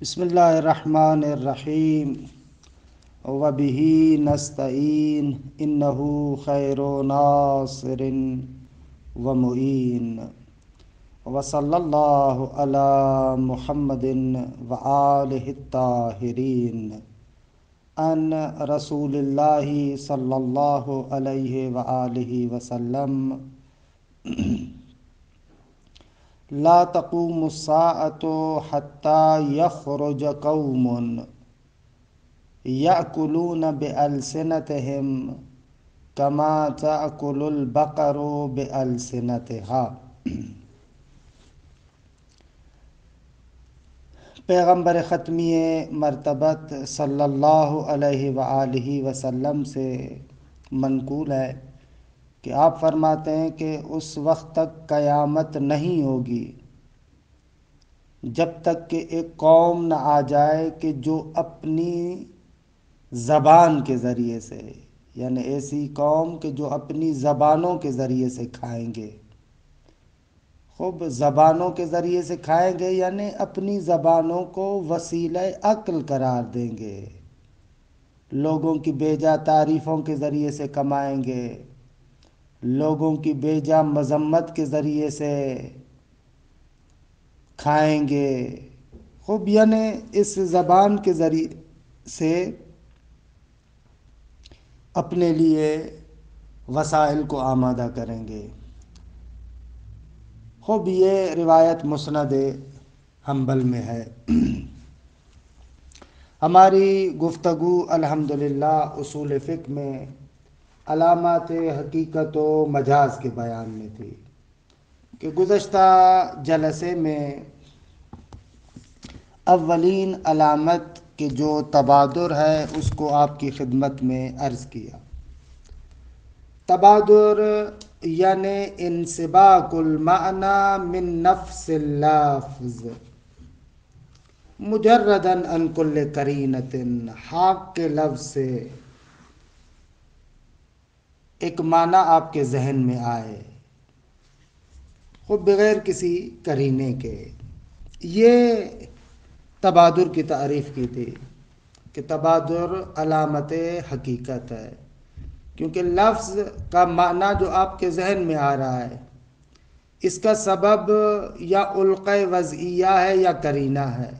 بسم اللہ الرحمن الرحیم وبہ نستعین انہ خیر ناصر ومعین وصلی اللہ علی محمد وآلہ الطاہرین ان رسول اللہ صلی اللہ علیہ وآلہ وسلم لا تقوم الساعة حتى يخرج قوم يأكلون بألسنتهم كما تأكل البقر بألسنتها۔ پیغمبر ختمی مرتبت صلی اللہ علیہ وآلہ وسلم سے منقول ہے کہ آپ فرماتے ہیں کہ اس وقت تک قیامت نہیں ہوگی جب تک کہ ایک قوم نہ آ جائے کہ جو اپنی زبان کے ذریعے سے، یعنی ایسی قوم کہ جو اپنی زبانوں کے ذریعے سے کھائیں گے۔ خوب زبانوں کے ذریعے سے کھائیں گے یعنی اپنی زبانوں کو وسیلہ عقل قرار دیں گے، لوگوں کی بیجا تعریفوں کے ذریعے سے کمائیں گے، لوگوں کی بیجا مذمت کے ذریعے سے کھائیں گے۔ خوب یعنی اس زبان کے ذریعے سے اپنے لیے وسائل کو آمادہ کریں گے۔ خوب یہ روایت مسند حنبل میں ہے۔ ہماری گفتگو الحمدللہ اصول فقہ میں علامات حقیقت و مجاز کے بیان میں تھی کہ گزشتہ جلسے میں اولین علامت کے جو تبادر ہے اس کو آپ کی خدمت میں عرض کیا۔ تبادر یعنی انسباق المعنی من نفس اللفظ مجرداً عن کل قرینۃ، حق کے لفظ سے ایک معنی آپ کے ذہن میں آئے خود بغیر کسی قرینے کے۔ یہ تبادر کی تعریف کی تھی کہ تبادر علامت حقیقت ہے، کیونکہ لفظ کا معنی جو آپ کے ذہن میں آ رہا ہے اس کا سبب یا علقہ وضعیہ ہے یا قرینہ ہے۔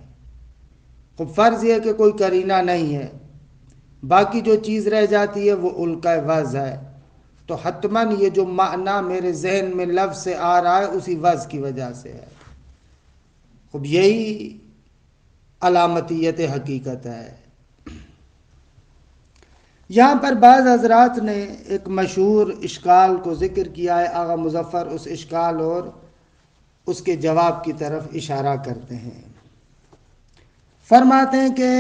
خب فرض یہ کہ کوئی قرینہ نہیں ہے، باقی جو چیز رہ جاتی ہے وہ علقہ وضع ہے، تو حتماً یہ جو معنی میرے ذہن میں لفظ سے آ رہا ہے اسی وضع کی وجہ سے ہے۔ خب یہی علامتیت حقیقت ہے۔ یہاں پر بعض حضرات نے ایک مشہور اشکال کو ذکر کیا ہے، آغا مظفر اس اشکال اور اس کے جواب کی طرف اشارہ کرتے ہیں۔ فرماتے ہیں کہ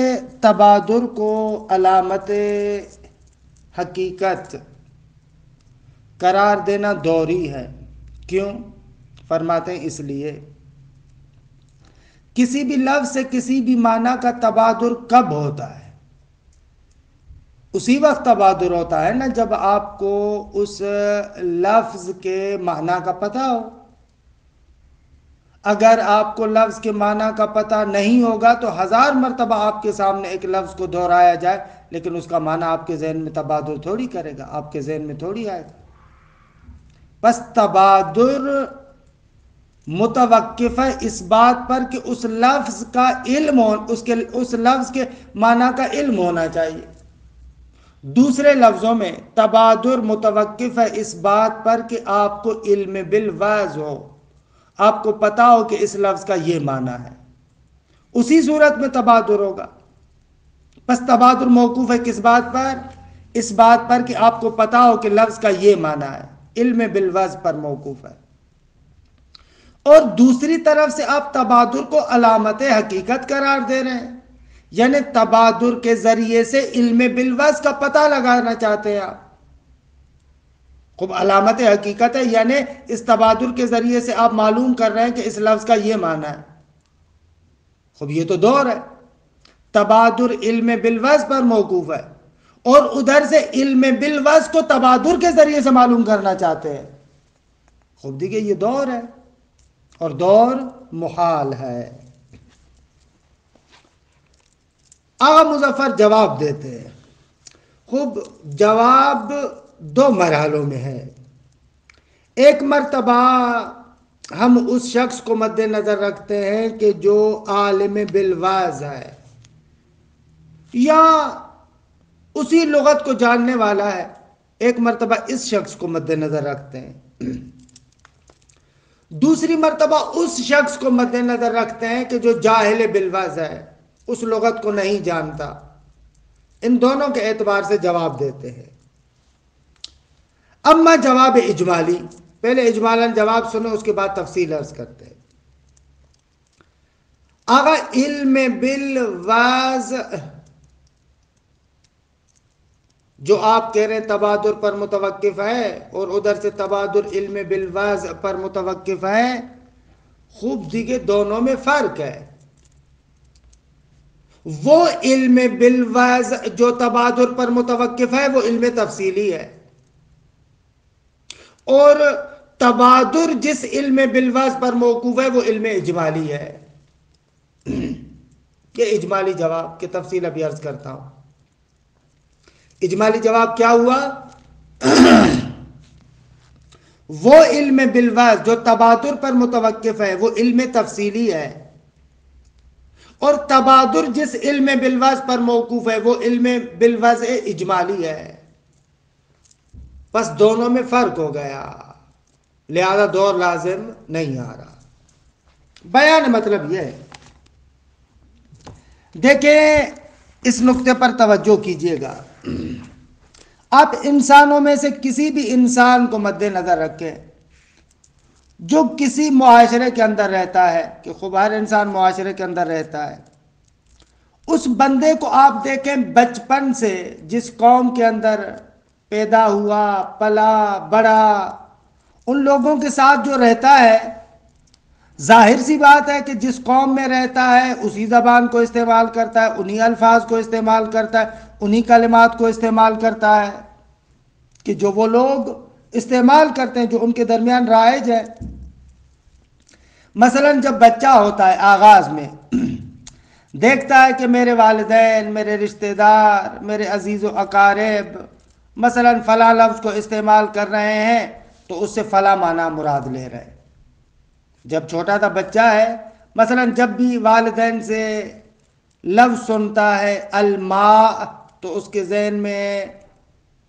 تبادر کو علامت حقیقت قرار دینا دوری ہے۔ کیوں؟ فرماتے ہیں اس لیے کسی بھی لفظ سے کسی بھی معنی کا تبادر کب ہوتا ہے؟ اسی وقت تبادر ہوتا ہے نا جب آپ کو اس لفظ کے معنی کا پتہ ہو۔ اگر آپ کو لفظ کے معنی کا پتہ نہیں ہوگا تو 1000 مرتبہ آپ کے سامنے ایک لفظ کو دہرایا جائے لیکن اس کا معنی آپ کے ذہن میں تبادر تھوڑی کرے گا، آپ کے ذہن میں تھوڑی آئے گا۔ بس تبادر متوقف ہے اس بات پر کہ اس لفظ کا علم ہو، اس لفظ کے معنی کا علم ہونا چاہیے۔ دوسرے لفظوں میں تبادر متوقف ہے اس بات پر کہ آپ کو علم بالوضع ہو، آپ کو پتہ ہو کہ اس لفظ کا یہ معنی ہے، اسی صورت میں تبادر ہوگا۔ بس تبادر موقوف ہے کس بات پر؟ اس بات پر کہ آپ کو پتہ ہو کہ لفظ کا یہ معنی ہے، علم بالوضع پر موقوف ہے۔ اور دوسری طرف سے آپ تبادر کو علامت حقیقت قرار دے رہے ہیں، یعنی تبادر کے ذریعے سے علم بالوضع کا پتہ لگانا چاہتے ہیں آپ۔ خوب علامت حقیقت ہے یعنی اس تبادر کے ذریعے سے آپ معلوم کر رہے ہیں کہ اس لفظ کا یہ معنی ہے۔ خوب یہ تو دور ہے، تبادر علم بالوضع پر موقوف ہے اور ادھر سے علم بالوضع کو تبادر کے ذریعے سے معلوم کرنا چاہتے ہیں۔ خوب دیکھیے یہ دور ہے اور دور محال ہے۔ آغا مظفر جواب دیتے ہیں. خوب، جواب دو مرحلوں میں ہے. ایک مرتبہ ہم اس شخص کو مد نظر رکھتے ہیں کہ جو عالم بالواز ہے یا اسی لغت کو جاننے والا ہے. ایک مرتبہ اس شخص کو مد نظر رکھتے ہیں. دوسری مرتبہ اس شخص کو مد نظر رکھتے ہیں کہ جو جاہل بالواز ہے، اس لغت کو نہیں جانتا. ان دونوں کے اعتبار سے جواب دیتے ہیں. اما جواب اجمالی، پہلے اجمالاً جواب سنو، اس کے بعد تفصیل عرض کرتے ہیں. آغا علم بالواز جو آپ کہہ رہے ہیں تبادر پر متوقف ہے، اور ادھر سے تبادر علم بالواز پر متوقف ہے. خوب دیکھیں، دونوں میں فرق ہے. وہ علم بالواز جو تبادر پر متوقف ہے وہ علم تفصیلی ہے، اور تبادر جس علم بالواز پر موقوف ہے وہ علم اجمالی ہے. یہ اجمالی جواب کی تفصیل ابھی عرض کرتا ہوں. اجمالی جواب کیا ہوا؟ وہ علم بالواز جو تبادر پر متوقف ہے وہ علم تفصیلی ہے، اور تبادر جس علم بالواز پر موقوف ہے وہ علم بالواز اجمالی ہے. بس دونوں میں فرق ہو گیا، لہذا دور لازم نہیں آ رہا. بیان مطلب یہ ہے. دیکھیں، اس نقطے پر توجہ کیجئے گا. آپ انسانوں میں سے کسی بھی انسان کو مد نظر رکھیں جو کسی معاشرے کے اندر رہتا ہے، کہ خوب ہر انسان معاشرے کے اندر رہتا ہے. اس بندے کو آپ دیکھیں بچپن سے جس قوم کے اندر پیدا ہوا، پلا بڑا، ان لوگوں کے ساتھ جو رہتا ہے، ظاہر سی بات ہے کہ جس قوم میں رہتا ہے اسی زبان کو استعمال کرتا ہے، انہی الفاظ کو استعمال کرتا ہے، انہی کلمات کو استعمال کرتا ہے کہ جو وہ لوگ استعمال کرتے ہیں، جو ان کے درمیان رائج ہے. مثلا جب بچہ ہوتا ہے آغاز میں دیکھتا ہے کہ میرے والدین، میرے رشتہ دار، میرے عزیز و اقارب مثلا فلاں لفظ کو استعمال کر رہے ہیں تو اس سے فلاں معنی مراد لے رہے ہیں. جب چھوٹا تھا بچہ ہے، مثلا جب بھی والدین سے لفظ سنتا ہے الماء تو اس کے ذہن میں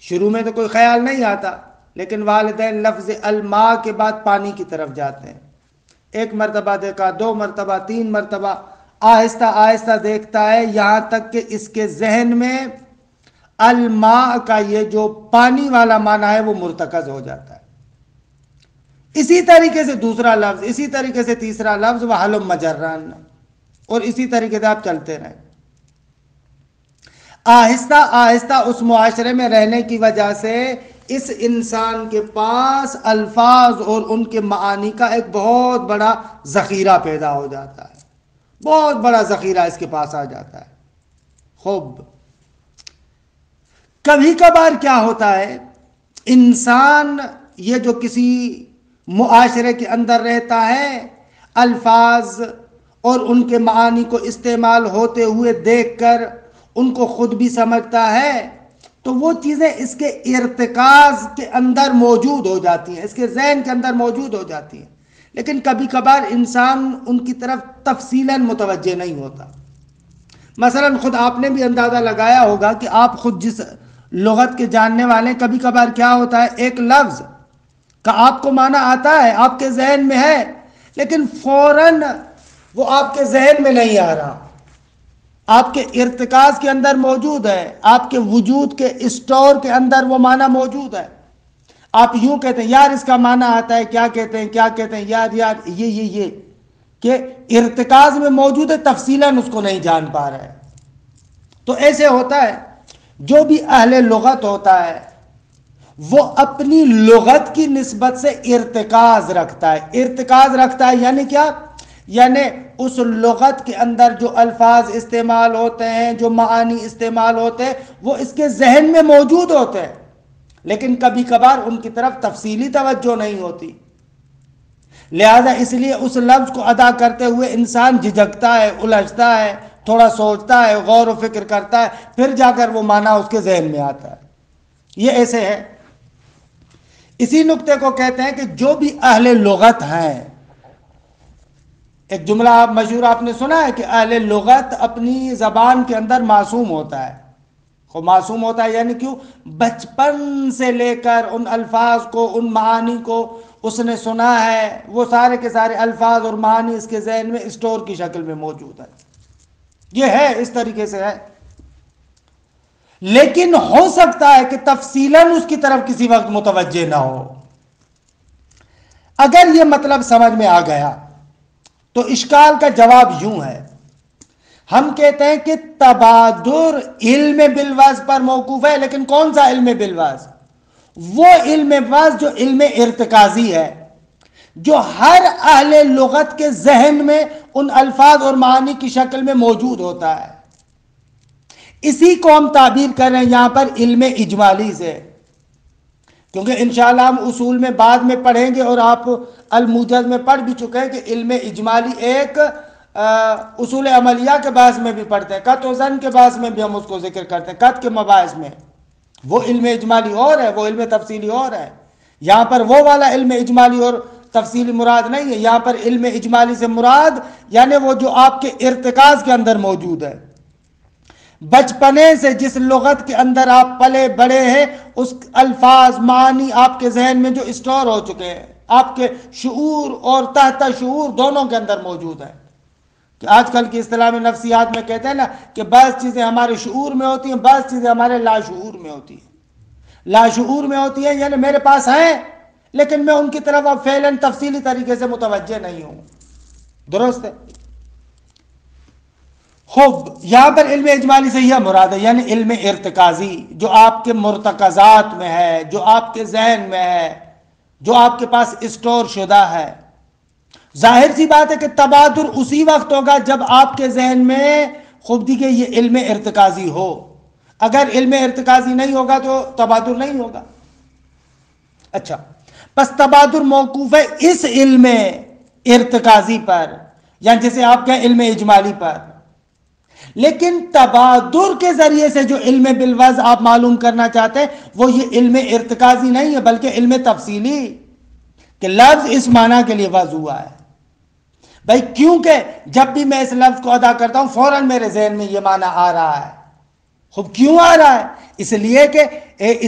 شروع میں تو کوئی خیال نہیں آتا، لیکن والدین لفظ الماء کے بعد پانی کی طرف جاتے ہیں. ایک مرتبہ دیکھا، دو مرتبہ، تین مرتبہ، آہستہ آہستہ دیکھتا ہے، یہاں تک کہ اس کے ذہن میں الماء کا یہ جو پانی والا معنی ہے وہ مرتکز ہو جاتا ہے. اسی طریقے سے دوسرا لفظ، اسی طریقے سے تیسرا لفظ، وحلم مجران، اور اسی طریقے سے آپ چلتے رہیں. آہستہ آہستہ اس معاشرے میں رہنے کی وجہ سے اس انسان کے پاس الفاظ اور ان کے معانی کا ایک بہت بڑا ذخیرہ پیدا ہو جاتا ہے. بہت بڑا ذخیرہ اس کے پاس آ جاتا ہے. خوب، کبھی کبھار کیا ہوتا ہے، انسان یہ جو کسی معاشرے کے اندر رہتا ہے، الفاظ اور ان کے معانی کو استعمال ہوتے ہوئے دیکھ کر ان کو خود بھی سمجھتا ہے، تو وہ چیزیں اس کے ارتکاز کے اندر موجود ہو جاتی ہیں، اس کے ذہن کے اندر موجود ہو جاتی ہیں. لیکن کبھی کبھار انسان ان کی طرف تفصیلاً متوجہ نہیں ہوتا. مثلا خود آپ نے بھی اندازہ لگایا ہوگا کہ آپ خود جس لغت کے جاننے والے، کبھی کبھار کیا ہوتا ہے، ایک لفظ کا آپ کو معنی آتا ہے، آپ کے ذہن میں ہے، لیکن فوراً وہ آپ کے ذہن میں نہیں آ رہا، آپ کے ارتکاز کے اندر موجود ہے، آپ کے وجود کے اسٹور کے اندر وہ معنی موجود ہے. آپ یوں کہتے ہیں یار اس کا معنی آتا ہے، کیا کہتے ہیں، کیا کہتے ہیں، یار یہ کہ ارتکاز میں موجود ہے، تفصیلاً اس کو نہیں جان پا رہے. تو ایسے ہوتا ہے، جو بھی اہل لغت ہوتا ہے وہ اپنی لغت کی نسبت سے ارتکاز رکھتا ہے. ارتکاز رکھتا ہے یعنی کیا؟ یعنی اس لغت کے اندر جو الفاظ استعمال ہوتے ہیں، جو معانی استعمال ہوتے ہیں، وہ اس کے ذہن میں موجود ہوتے ہیں، لیکن کبھی کبھار ان کی طرف تفصیلی توجہ نہیں ہوتی. لہذا اس لیے اس لفظ کو ادا کرتے ہوئے انسان جھجکتا ہے، الجھتا ہے، تھوڑا سوچتا ہے، غور و فکر کرتا ہے، پھر جا کر وہ معنی اس کے ذہن میں آتا ہے. یہ ایسے ہے. اسی نقطے کو کہتے ہیں کہ جو بھی اہل لغت ہیں، ایک جملہ مشہور آپ نے سنا ہے کہ اہل لغت اپنی زبان کے اندر معصوم ہوتا ہے. وہ معصوم ہوتا ہے یعنی کیوں؟ بچپن سے لے کر ان الفاظ کو، ان معانی کو اس نے سنا ہے، وہ سارے کے سارے الفاظ اور معانی اس کے ذہن میں اسٹور کی شکل میں موجود ہے. یہ ہے، اس طریقے سے ہے. لیکن ہو سکتا ہے کہ تفصیلاً اس کی طرف کسی وقت متوجہ نہ ہو. اگر یہ مطلب سمجھ میں آ گیا تو اشکال کا جواب یوں ہے. ہم کہتے ہیں کہ تبادر علم بالوضع پر موقوف ہے، لیکن کون سا علم بالوضع؟ وہ علم وضع جو علم ارتکازی ہے، جو ہر اہل لغت کے ذہن میں ان الفاظ اور معانی کی شکل میں موجود ہوتا ہے. اسی کو ہم تعبیر کر رہے ہیں یہاں پر علم اجمالی سے، کیونکہ انشاءاللہ ہم اصول میں بعد میں پڑھیں گے، اور آپ الموجز میں پڑھ بھی چکے ہیں کہ علم اجمالی ایک اصول عملیہ کے بحث میں بھی پڑھتے ہیں، قط و ظن کے بحث میں بھی ہم اس کو ذکر کرتے ہیں، قط کے مباحث میں. وہ علم اجمالی اور ہے، وہ علم تفصیلی اور ہے. یہاں پر وہ والا علم اجمالی اور تفصیلی مراد نہیں ہے. یہاں پر علم اجمالی سے مراد یعنی وہ جو آپ کے ارتکاز کے اندر موجود ہے، بچپنے سے جس لغت کے اندر آپ پلے بڑے ہیں، اس الفاظ معانی آپ کے ذہن میں جو اسٹور ہو چکے ہیں، آپ کے شعور اور تحت شعور دونوں کے اندر موجود ہیں. کہ آج کل کی اصطلاح میں نفسیات میں کہتے ہیں نا کہ بعض چیزیں ہمارے شعور میں ہوتی ہیں، بعض چیزیں ہمارے لاشعور میں ہوتی ہیں. لاشعور میں ہوتی ہیں یعنی میرے پاس ہیں، لیکن میں ان کی طرف اب فعلاً تفصیلی طریقے سے متوجہ نہیں ہوں. درست ہے؟ خوب، یہاں پر علم اجمالی سے یہ مراد ہے، یعنی علم ارتکازی جو آپ کے مرتکزات میں ہے، جو آپ کے ذہن میں ہے، جو آپ کے پاس اسٹور شدہ ہے. ظاہر سی بات ہے کہ تبادر اسی وقت ہوگا جب آپ کے ذہن میں خوب دیکھیں یہ علم ارتکازی ہو. اگر علم ارتکازی نہیں ہوگا تو تبادر نہیں ہوگا. اچھا، پس تبادر موقوف ہے اس علم ارتکازی پر، یعنی جیسے آپ کہیں علم اجمالی پر. لیکن تبادر کے ذریعے سے جو علم بالوضع آپ معلوم کرنا چاہتے ہیں وہ یہ علم ارتکازی نہیں ہے، بلکہ علم تفصیلی، کہ لفظ اس معنی کے لیے وضع ہوا ہے. بھائی کیونکہ جب بھی میں اس لفظ کو ادا کرتا ہوں فوراً میرے ذہن میں یہ معنی آ رہا ہے. خوب، کیوں آ رہا ہے؟ اس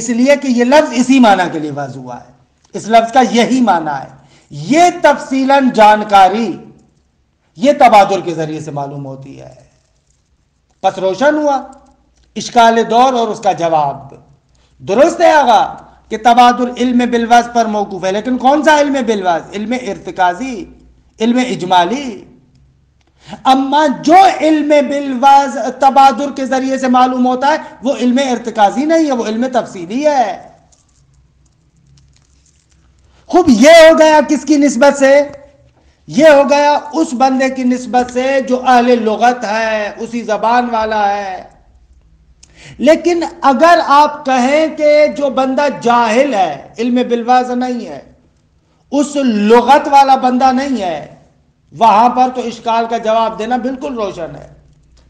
لیے کہ یہ لفظ اسی معنی کے لیے وضع ہوا ہے، اس لفظ کا یہی معنی ہے. یہ تفصیلاً جانکاری یہ تبادر کے ذریعے سے معلوم ہوتی ہے. پس روشن ہوا اشکال دور اور اس کا جواب. درست ہے آغا کہ تبادر علم بالوضع پر موقوف ہے، لیکن کون سا علم بالوضع؟ علم ارتکازی، علم اجمالی. اما جو علم بالوضع تبادر کے ذریعے سے معلوم ہوتا ہے وہ علم ارتکازی نہیں ہے، وہ علم تفصیلی ہے. خوب، یہ ہو گیا کس کی نسبت سے؟ یہ ہو گیا اس بندے کی نسبت سے جو اہل لغت ہے، اسی زبان والا ہے. لیکن اگر آپ کہیں کہ جو بندہ جاہل ہے، علم بالوضع نہیں ہے، اس لغت والا بندہ نہیں ہے، وہاں پر تو اشکال کا جواب دینا بالکل روشن ہے.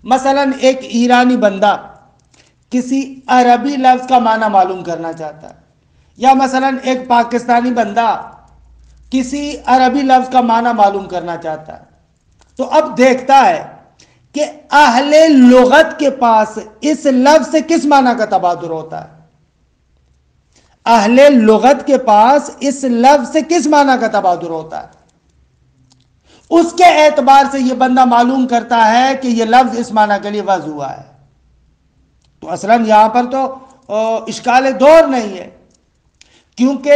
مثلا ایک ایرانی بندہ کسی عربی لفظ کا معنی معلوم کرنا چاہتا ہے، یا مثلا ایک پاکستانی بندہ کسی عربی لفظ کا معنی معلوم کرنا چاہتا ہے، تو اب دیکھتا ہے کہ اہل لغت کے پاس اس لفظ سے کس معنی کا تبادر ہوتا ہے. اہل لغت کے پاس اس لفظ سے کس معنی کا تبادر ہوتا ہے، اس کے اعتبار سے یہ بندہ معلوم کرتا ہے کہ یہ لفظ اس معنی کے لیے وضع ہوا ہے. تو اصلاً یہاں پر تو اشکال دور نہیں ہے، کیونکہ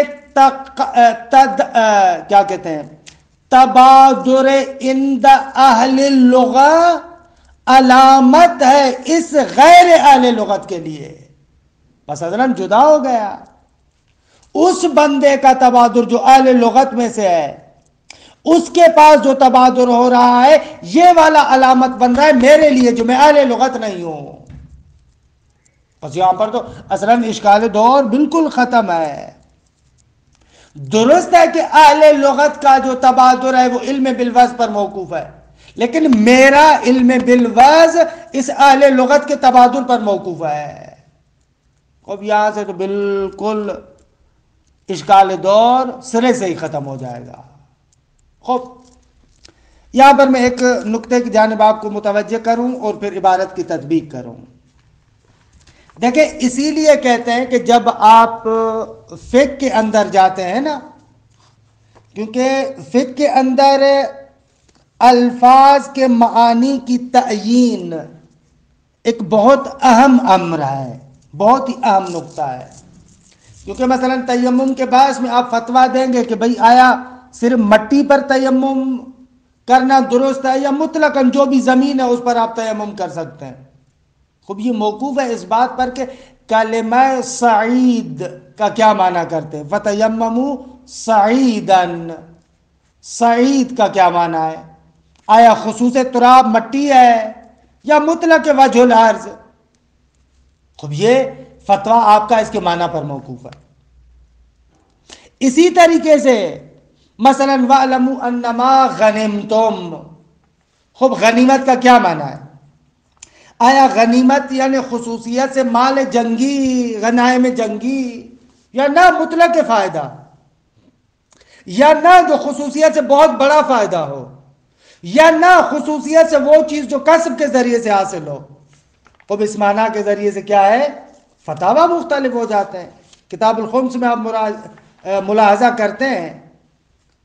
کیا کہتے ہیں تبادر عند اہل اللغہ علامت ہے اس غیر اہل لغت کے لیے. بس اصلاً جدا ہو گیا. اس بندے کا تبادر جو اہل لغت میں سے ہے، اس کے پاس جو تبادر ہو رہا ہے یہ والا علامت بن رہا ہے میرے لیے جو میں اہل لغت نہیں ہوں. بس یہاں پر تو اصلاً اشکال دور بالکل ختم ہے. درست ہے کہ اہل لغت کا جو تبادر ہے وہ علم بالوضع پر موقوف ہے، لیکن میرا علم بالوضع اس اہل لغت کے تبادل پر موقوف ہے. اب یہاں سے تو بالکل اشکال دور سرے سے ہی ختم ہو جائے گا. خوب یہاں پر میں ایک نقطے کی جانب آپ کو متوجہ کروں اور پھر عبارت کی تطبیق کروں. دیکھیں اسی لیے کہتے ہیں کہ جب آپ فقہ کے اندر جاتے ہیں نا، کیونکہ فقہ کے اندر الفاظ کے معانی کی تعیین ایک بہت اہم امر ہے، بہت ہی اہم نقطہ ہے. کیونکہ مثلا تیمم کے باعث میں آپ فتویٰ دیں گے کہ بھئی آیا صرف مٹی پر تیمم کرنا درست ہے یا مطلقاً جو بھی زمین ہے اس پر آپ تیمم کر سکتے ہیں. خوب یہ موقوف ہے اس بات پر کہ کلمہ سعید کا کیا معنی کرتے ہیں. فَتَيَمَّمُوا سَعِيدًا، سعید کا کیا معنی ہے؟ آیا خصوص تراب مٹی ہے یا مطلق وجہ الارض؟ خوب یہ فتویٰ آپ کا اس کے معنی پر موقوف ہے. اسی طریقے سے مثلا وَاعْلَمُوا أَنَّمَا غَنِمْتُمْ، خوب غنیمت کا کیا معنی ہے؟ آیا غنیمت یعنی خصوصیت سے مال جنگی، غنائم جنگی، یا نہ مطلق فائدہ، یا نہ جو خصوصیت سے بہت بڑا فائدہ ہو، یا نہ خصوصیت سے وہ چیز جو کسب کے ذریعے سے حاصل ہو؟ اب اس معنی کے ذریعے سے کیا ہے؟ فتاویٰ مختلف ہو جاتے ہیں. کتاب الخمس میں آپ ملاحظہ کرتے ہیں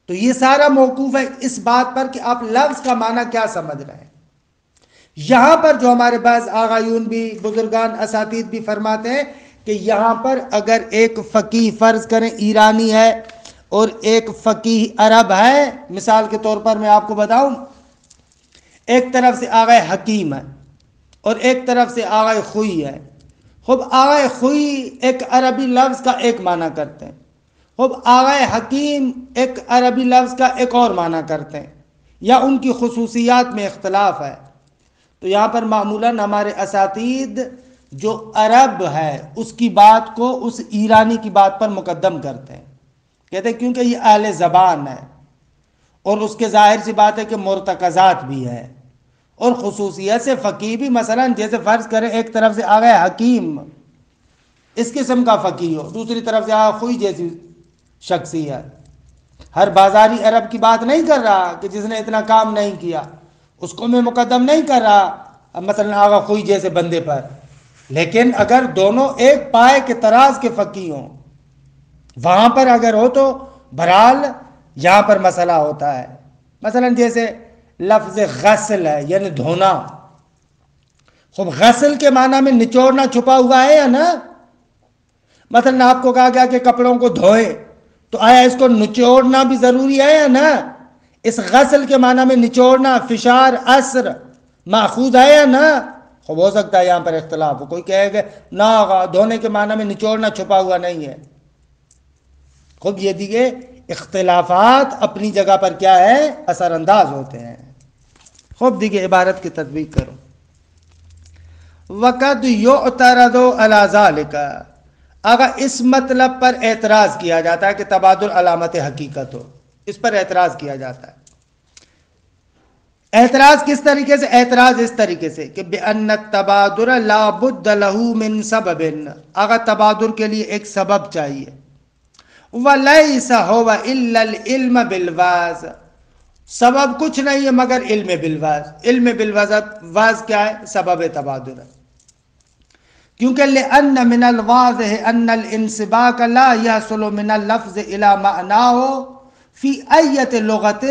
تو یہ سارا موقوف ہے اس بات پر کہ آپ لفظ کا معنی کیا سمجھ رہے ہیں. یہاں پر جو ہمارے بعض آغایون بھی، بزرگان اساتید بھی فرماتے ہیں کہ یہاں پر اگر ایک فقیہ فرض کریں ایرانی ہے اور ایک فقیہ عرب ہے، مثال کے طور پر میں آپ کو بتاؤں، ایک طرف سے آغا حکیم ہے اور ایک طرف سے آغا خوئی ہے. خوب آغا خوئی ایک عربی لفظ کا ایک معنی کرتے ہیں، خوب آغا حکیم ایک عربی لفظ کا ایک اور معنی کرتے ہیں، یا ان کی خصوصیات میں اختلاف ہے. تو یہاں پر معمولاً ہمارے اساتید جو عرب ہے اس کی بات کو اس ایرانی کی بات پر مقدم کرتے ہیں. کہتے ہیں کیونکہ یہ اہل زبان ہے اور اس کے ظاہر سی بات ہے کہ مرتکزات بھی ہے، اور خصوصیت سے فقیہ بھی، مثلا جیسے فرض کریں ایک طرف سے آ گئے حکیم اس قسم کا فقیہ ہو، دوسری طرف سے آ خوئی جیسی شخصیت. ہر بازاری عرب کی بات نہیں کر رہا کہ جس نے اتنا کام نہیں کیا، اس کو میں مقدم نہیں کر رہا مثلا آغا خوئی جیسے بندے پر. لیکن اگر دونوں ایک پائے کے تراز کے فقیہ ہوں، وہاں پر اگر ہو تو بہرحال یہاں پر مسئلہ ہوتا ہے. مثلا جیسے لفظ غسل ہے یعنی دھونا. خوب غسل کے معنی میں نچوڑنا چھپا ہوا ہے یا نا؟ مثلا آپ کو کہا گیا کہ کپڑوں کو دھوئیں، تو آیا اس کو نچوڑنا بھی ضروری ہے یا نا؟ اس غسل کے معنی میں نچوڑنا، فشار، اثر ماخوذ ہے یا نا؟ خوب ہو سکتا ہے یہاں پر اختلاف ہو، کوئی کہے گا نہ دھونے کے معنی میں نچوڑنا چھپا ہوا نہیں ہے. خوب یہ دیکھیں اختلافات اپنی جگہ پر کیا ہے؟ اثر انداز ہوتے ہیں. خوب دیکھیں عبارت کی تطبیق کرو. وَقَدْ يُعْتَرَضُ عَلَى ذَلِكَ، اگر اس مطلب پر اعتراض کیا جاتا ہے کہ تبادل علامت حقیقت ہو، اس پر اعتراض کیا جاتا ہے. اعتراض کس طریقے سے؟ اعتراض اس طریقے سے کہ بِأَنَّ التَّبَادُلَ لَا بُدَّ لَهُ مِن سَبَبٍ، اگر تبادل کے لیے ایک سبب چاہیے. وَلَيْسَ هُوَ إِلَّا الْعِلْمَ بِالْوَازِ، سبب کچھ نہیں ہے مگر علم بالواز. علم بالواز کیا ہے؟ سبب تبادل ہے. کیونکہ لِأَنَّ مِنَ الْوَاضِحِ أَنَّ الْإِنْسِبَاقَ لَا يَحْصُلُ مِنَ اللَّفْظِ إِلَى مَعْنَاهُ فی ایت لغت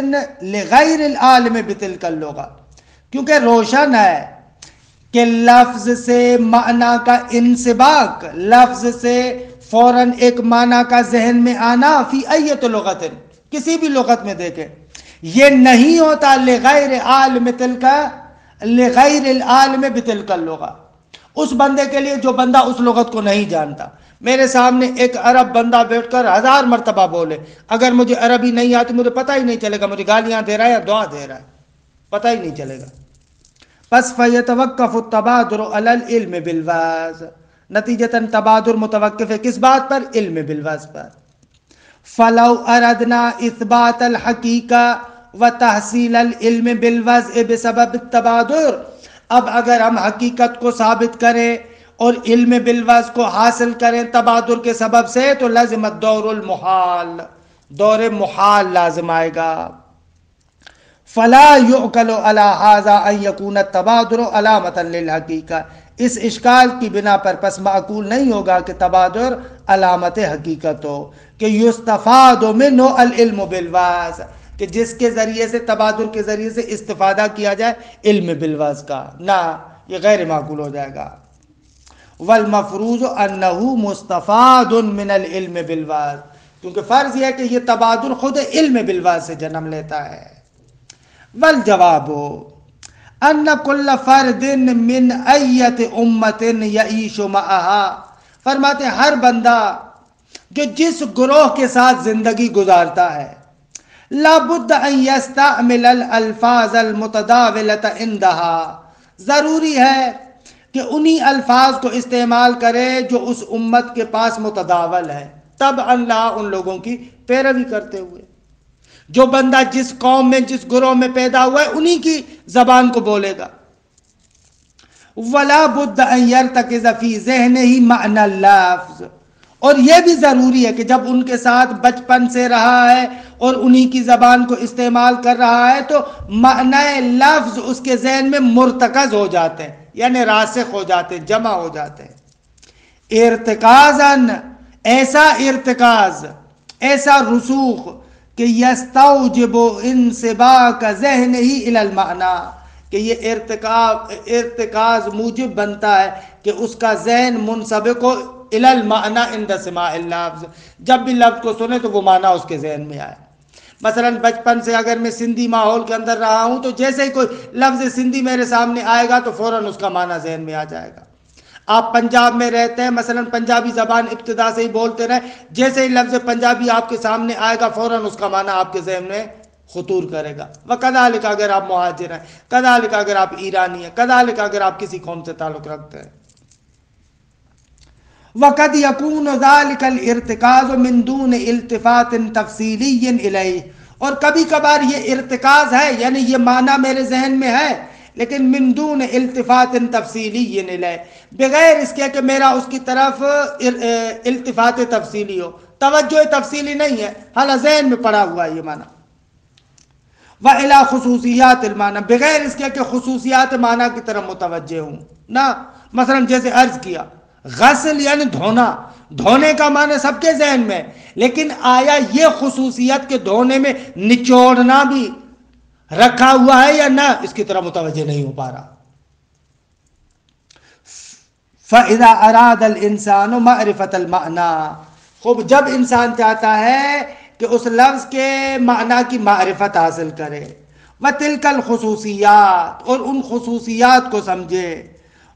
لغیر العالم بتلک اللغہ. کیونکہ روشن ہے کہ لفظ سے معنی کا انسباق، لفظ سے فوراً ایک معنی کا ذہن میں آنا، فی ایت لغت، کسی بھی لغت میں دیکھیں، یہ نہیں ہوتا لغیر عالم تلک، لغیر العالم بتلک اللغہ، اس بندے کے لیے جو بندہ اس لغت کو نہیں جانتا. میرے سامنے ایک عرب بندہ بیٹھ کر 1000 مرتبہ بولے، اگر مجھے عربی نہیں آتی مجھے پتہ ہی نہیں چلے گا مجھے گالیاں دے رہا ہے یا دعا دے رہا ہے، پتہ ہی نہیں چلے گا. پس فیتوقف التبادر علی العلم بالواز، نتیجتاً تبادر متوقف ہے کس بات پر؟ علم بالواز پر. فلو اردنا اثبات الحقیقہ وتحصیل العلم بالوضع بسبب التبادر. اب اگر ہم حقیقت کو ثابت کریں اور علم بالوضع کو حاصل کریں تبادر کے سبب سے تو لازم الدور المحال، دور محال لازم آئے گا. فلا يعقل على هذا ان يكون التبادر علامة للحقیقہ. اس اشکال کی بنا پر پس معقول نہیں ہوگا کہ تبادر علامت حقیقت ہو، کہ یستفاد منه العلم بالوضع، کہ جس کے ذریعے سے تبادر کے ذریعے سے استفادہ کیا جائے علم بالوضع کا. نہ، یہ غیر معقول ہو جائے گا. والمفروض انه مستفاد من العلم بالوضع، کیونکہ فرض یہ ہے کہ یہ تبادر خود علم بالوضع سے جنم لیتا ہے. والجواب ان کل فرد من ایت امت یعیش معها، فرماتے ہیں ہر بندہ جو جس گروہ کے ساتھ زندگی گزارتا ہے لابد ان یستعمل الالفاظ المتداولۃ عندها، ضروری ہے کہ انہی الفاظ کو استعمال کرے جو اس امت کے پاس متداول ہے، تب اللہ ان لوگوں کی پیروی کرتے ہوئے. جو بندہ جس قوم میں جس گروہ میں پیدا ہوا ہے انہی کی زبان کو بولے گا. ولا بد ان يرتكز في ذهنه معنى اللفظ، اور یہ بھی ضروری ہے کہ جب ان کے ساتھ بچپن سے رہا ہے اور انہی کی زبان کو استعمال کر رہا ہے تو معنی لفظ اس کے ذہن میں مرتکز ہو جاتے ہیں، یعنی راسخ ہو جاتے ہیں، جمع ہو جاتے ہیں. ارتکازاً، ایسا ارتکاز، ایسا رسوخ کہ یستوجب انسباق ذہنہ الی المعنی، کہ یہ ارتکاز موجب بنتا ہے کہ اس کا ذہن منسبق ہو الی المعنی عند سماع اللفظ، جب بھی لفظ کو سنے تو وہ معنی اس کے ذہن میں آئے. مثلا بچپن سے اگر میں سندھی ماحول کے اندر رہا ہوں تو جیسے ہی کوئی لفظ سندھی میرے سامنے آئے گا تو فوراً اس کا معنی ذہن میں آ جائے گا. آپ پنجاب میں رہتے ہیں، مثلا پنجابی زبان ابتدا سے ہی بولتے رہے، جیسے ہی لفظ پنجابی آپ کے سامنے آئے گا فوراً اس کا معنی آپ کے ذہن میں خطور کرے گا. وَكَذَلِكَ اگر آپ مہاجر ہیں، كَذَلِكَ اگر آپ ایرانی ہیں، كَذَلِكَ اگر آپ کسی قوم سے تعلق رکھتے ہیں. وَقَدْ يَكُونُ ذَلِكَ الْإِرْتِكَازُ مِن دُونِ الْتِفَاتٍ تَفْصِيلِيٍّ إِلَيْهِ، اور کبھی کبھار یہ ارتکاز ہے، یعنی یہ معنی میرے ذہن میں ہے لیکن من دون التفات تفصیلی الیہ، بغیر اس کے کہ میرا اس کی طرف التفات تفصیلی ہو، توجہ تفصیلی نہیں ہے، حالانکہ ذہن میں پڑا ہوا ہے یہ معنی. وَإِلَى خصوصیات المعنی، بغیر اس کے کہ خصوصیات معنی کی طرف متوجہ ہوں. نہ، مثلا جیسے عرض کیا غسل یعنی دھونا، دھونے کا معنی سب کے ذہن میں، لیکن آیا یہ خصوصیت کے دھونے میں نچوڑنا بھی رکھا ہوا ہے یا نہ، اس کی طرح متوجہ نہیں ہو پا رہا. فَإِذَا أَرَادَ الْإِنسَانُ مَعْرِفَةَ الْمَعْنَى، خوب جب انسان چاہتا ہے کہ اس لفظ کے معنی کی معرفت حاصل کرے، وَتِلْكَ الْخُصُوصِيَّاتِ، اور ان خصوصیات کو سمجھے،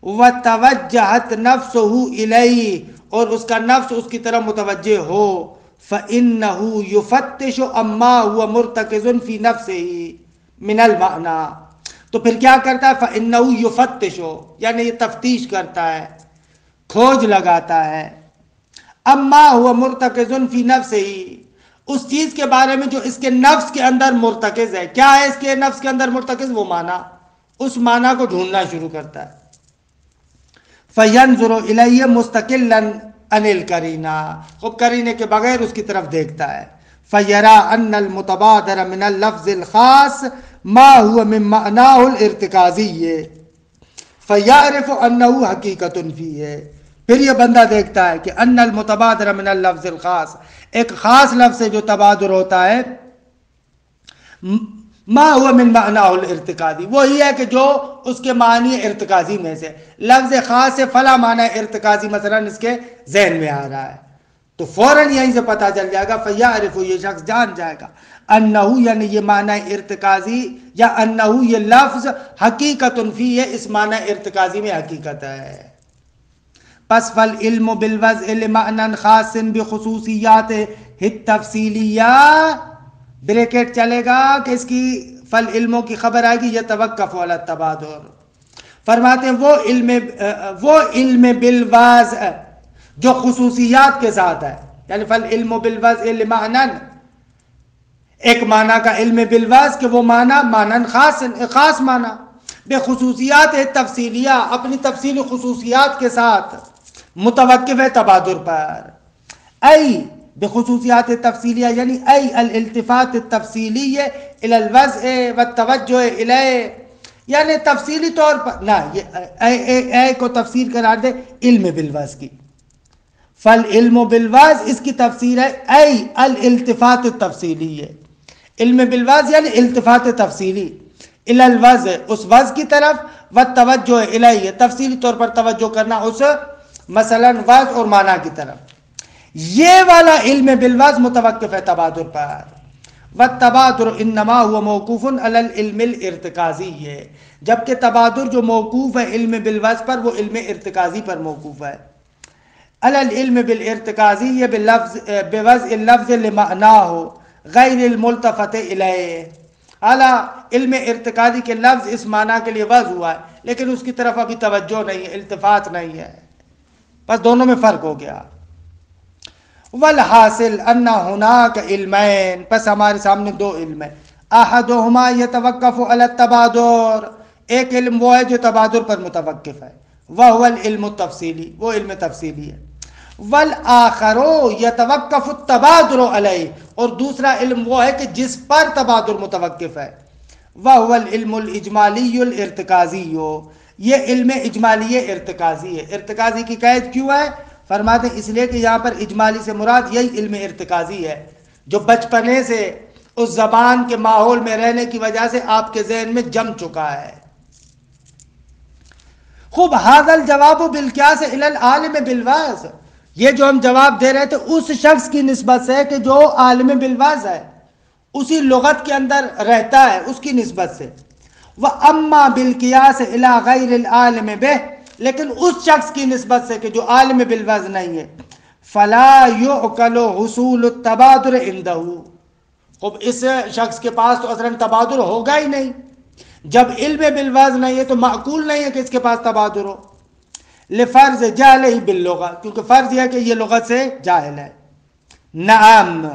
وَتَوَجَّهَتْ نَفْسُهُ إِلَيْهِ، اور اس کا نفس اس کی طرف متوجہ ہو، فَإِنَّهُ يُفَتِّشُ أَمَّا هُوَ مُرْتَكِزٌ فِي نَفْسِهِ من المعنی، تو پھر کیا کرتا ہے؟ فَإِنَّهُ يُفَتِّشُ، یعنی یہ تفتیش کرتا ہے، کھوج لگاتا ہے، اما هو مرتکز فی نفسه، اس چیز کے بارے میں جو اس کے نفس کے اندر مرتکز ہے. کیا ہے اس کے نفس کے اندر مرتکز؟ وہ معنی، اس معنی کو ڈھونڈنا شروع کرتا ہے. فَيَنْظُرُ إِلَيْهِ مُسْتَقِلًا عَنِ الْقَرِينَةِ، خود قرینے کے بغیر اس کی طرف دیکھتا ہے. فَيَرَى أَنَّ الْمُتَبَادِرَ مِنَ اللَّفْظِ الْخَاصِ مَا هُوَ مِن مَعْنَاهُ الْإِرْتِكَازِيِّ فَيَعْرِفُ أَنَّهُ حَقِيقَةٌ فِيهِ، پھر یہ بندہ دیکھتا ہے کہ ان المتبادر من اللفظ الخاص، ایک خاص لفظ سے جو تبادر ہوتا ہے، ما هو من معناه الارتکازی، وہی ہے کہ جو اس کے معنی ارتکازی میں سے، لفظ خاص سے فلا معنی ارتکازی مثلا اس کے ذہن میں آ رہا ہے تو فوراً یہیں سے پتہ چل جائے گا. فیعرف، یہ شخص جان جائے گا، انہو یعنی یہ معنی ارتکازی، یا انہو یہ لفظ حقیقت فی ہے، اس معنی ارتکازی میں حقیقت ہے. پس فالعلم بالوضع لمعنى خاص بخصوصیات التفصیلیہ، بریکٹ چلے گا کہ اس کی فالعلموں کی خبر آئے گی، یتوقف علی التبادر. فرماتے ہیں وہ علم بالوضع جو خصوصیات کے ساتھ ہے، یعنی فالعلم بالوضع لمعنى، ایک معنی کا علم بالوضع کہ وہ معنی خاص معنی بخصوصیات تفصیلیہ اپنی تفصیلی خصوصیات کے ساتھ متوقف ہے تبادر پر. ای بخصوصیات تفصیلیہ یعنی ای الالتفات التفصیلیہ الی الوضع والتوجہ الیہ، یعنی تفصیلی طور پر نہ یہ اے کو تفسیر قرار دے علم بالوضع کی. فالعلم بالوضع اس کی تفسیر ہے ای الالتفات التفصیلیہ. علم بالوضع یعنی التفات تفصیلی الی الوضع اس وضع کی طرف، والتوجہ الیہ تفصیلی طور پر توجہ کرنا اس مثلا وضع اور معنی کی طرف. یہ والا علم بالوضع متوقف ہے تبادر پر. والتبادر انما هو موقوف علی العلم الارتکازی ہے، جبکہ تبادر جو موقوف ہے علم بالوضع پر وہ علم ارتکازی پر موقوف ہے. علی العلم بالارتکازی بوضع اللفظ لمعناہ غیر الملتفت الیہ، اعلیٰ علم ارتکازی کے لفظ اس معنی کے لیے وضع ہوا ہے لیکن اس کی طرف ابھی توجہ نہیں ہے، التفات نہیں ہے، بس دونوں میں فرق ہو گیا. والحاصل ان ہناک علمین، پس ہمارے سامنے دو علم ہیں. احدہما یتوقف علی التبادر، ایک علم وہ ہے جو تبادر پر متوقف ہے، وہو العلم التفصیلی، وہ علم تفصیلی ہے. والآخر یتوقف التبادر علیہ، اور دوسرا علم وہ ہے کہ جس پر تبادر متوقف ہے، وہو العلم الاجمالی الارتکازی، یہ علم اجمالی ارتکازی ہے. ارتکازی کی قید کیوں ہے؟ فرماتے ہیں اس لیے کہ یہاں پر اجمالی سے مراد یہی علم ارتکازی ہے جو بچپنے سے اس زبان کے ماحول میں رہنے کی وجہ سے آپ کے ذہن میں جم چکا ہے. خوب ھذا الجواب بالقیاس الی العالم بالوضع، یہ جو ہم جواب دے رہے تھے اس شخص کی نسبت سے کہ جو عالم بالوضع ہے، اسی لغت کے اندر رہتا ہے، اس کی نسبت سے. وَأَمَّا بِالْقِيَاسِ إِلَىٰ غَيْرِ الْعَالِمِ بِهِ، لیکن اس شخص کی نسبت سے کہ جو عالم بالوضع نہیں ہے، فَلَا يُعْقَلُ حُصُولُ التَّبَادُرِ عِنْدَهُ، خب اس شخص کے پاس تو اصلاً تبادر ہوگا ہی نہیں. جب علم بالوضع نہیں ہے تو معقول نہیں ہے کہ اس کے پاس تبادر ہو. لفرض جہلہ باللغہ، کیونکہ فرض یہ ہے کہ یہ لغت سے جاہل ہے. نعم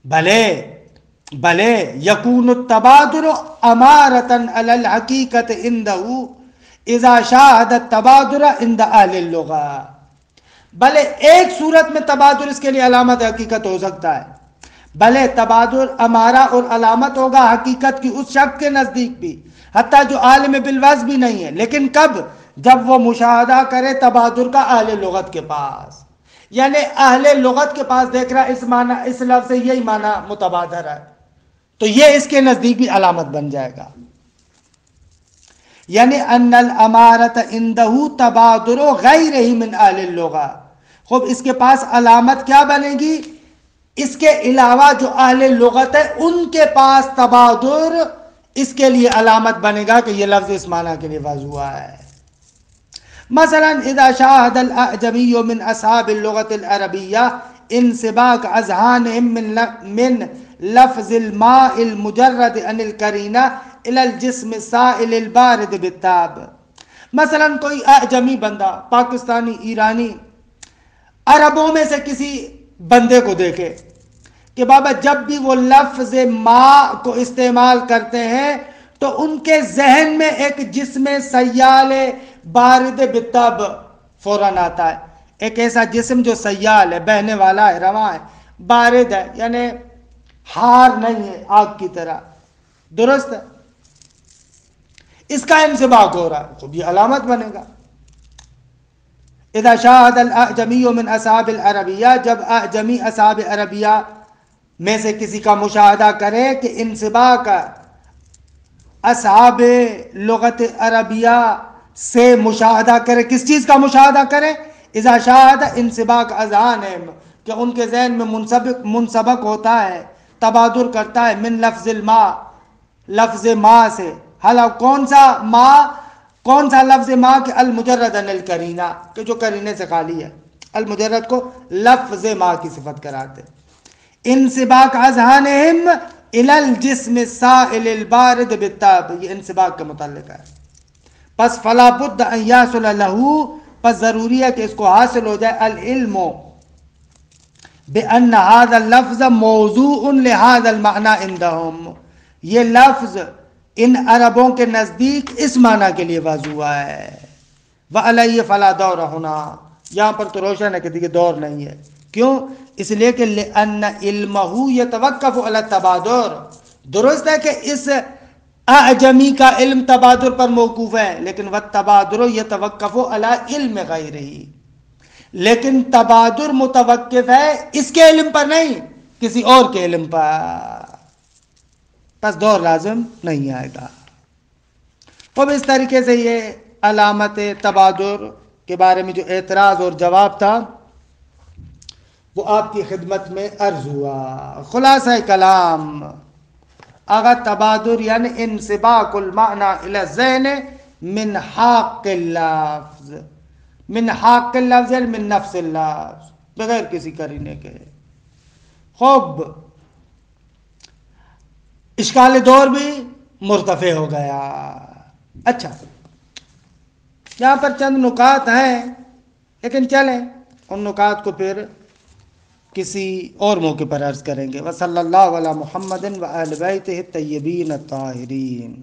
بلے یکون التبادر امارتاً علی الحقیقت عندہ اذا شاہد التبادر عند اہل اللغہ، بلے ایک صورت میں تبادر اس کے لیے علامت حقیقت ہو سکتا ہے، بلے تبادر امارہ اور علامت ہوگا حقیقت کی اس شخص کے نزدیک بھی، حتیٰ جو عالم بالوضع بھی نہیں ہے. لیکن کب؟ جب وہ مشاہدہ کرے تبادر کا اہل لغت کے پاس، یعنی اہل لغت کے پاس دیکھ رہا اس لفظ سے یہی معنی متبادر ہے تو یہ اس کے نزدیک بھی علامت بن جائے گا. یعنی ان الامارت عندہ تبادر غیرہ من اہل اللغہ، خوب اس کے پاس علامت کیا بنے گی؟ اس کے علاوہ جو اہل لغت ہے ان کے پاس تبادر اس کے لیے علامت بنے گا کہ یہ لفظ اس معنی کے لیے وضع ہوا ہے. مثلا اذا شاہد الاعجمی من اصحاب اللغت العربیہ انسباق اذہانہم من لفظ الماء المجرد عن القرینہ الى الجسم السائل البارد بالتاب. مثلا کوئی اعجمی بندہ، پاکستانی، ایرانی، عربوں میں سے کسی بندے کو دیکھے کہ بابا جب بھی وہ لفظ ماء کو استعمال کرتے ہیں تو ان کے ذہن میں ایک جسم سیال بارد بالتاب فوراً آتا ہے. ایک ایسا جسم جو سیال ہے، بہنے والا ہے، رواں ہے، بارد ہے یعنی ہار نہیں ہے آگ کی طرح، درست ہے، اس کا انسباق ہو رہا ہے تو یہ علامت بنے گا. اذا شاہد الاعجمی من اصحاب العربیہ، جب اعجمی اصحاب عربیہ میں سے کسی کا مشاہدہ کرے کہ انسباق اصحاب لغت عربیہ سے مشاہدہ کرے، کس چیز کا مشاہدہ کرے؟ اذا شاہد انسباق اذہانہم، کہ ان کے ذہن میں منسبق ہوتا ہے، تبادر کرتا ہے، من لفظ الماء، لفظ ماء سے. حالا کون سا لفظ ماء کہ المجرد عن القرینہ، کہ جو قرینے سے خالی ہے. المجرد کو لفظ ماء کی صفت قرار دے. انسباق اذہانہم الی الجسم السائل البارد بالتاب، یہ انسباق کے متعلق ہے. پس فلا بد ان یحصل لہ، پس ضروری ہے کہ اس کو حاصل ہو جائے، العلم بأن هذا اللفظ موضوع لهذا المعنى عندهم، یہ لفظ ان عربوں کے نزدیک اس معنی کے لیے وضع ہوا ہے. وعلیہ فلا دور ہونا، یہاں پر تو روشن ہے کہ دیکھیے دور نہیں ہے. کیوں؟ اس لیے کہ لأن علمہ یتوقف علی التبادر، درست ہے کہ اس اعجمی کا علم تبادر پر موقوف ہے، لیکن والتبادر یتوقف علی علم غیرہ، لیکن تبادر متوقف ہے اس کے علم پر نہیں، کسی اور کے علم پر، پس دور لازم نہیں آئے گا. اب اس طریقے سے یہ علامت تبادر کے بارے میں جو اعتراض اور جواب تھا وہ آپ کی خدمت میں عرض ہوا. خلاصہ کلام، اگر تبادر یعنی انسباق المعنی الی الذہن من حق اللفظ، من حق اللفظ یعنی من نفس اللفظ، بغیر کسی قرینے کے. خوب اشکال دور بھی مرتفع ہو گیا. اچھا، یہاں پر چند نکات ہیں، لیکن چلیں ان نکات کو پھر کسی اور موقع پر عرض کریں گے. وصلی اللہ علی محمد و آل بیتہ الطیبین الطاہرین.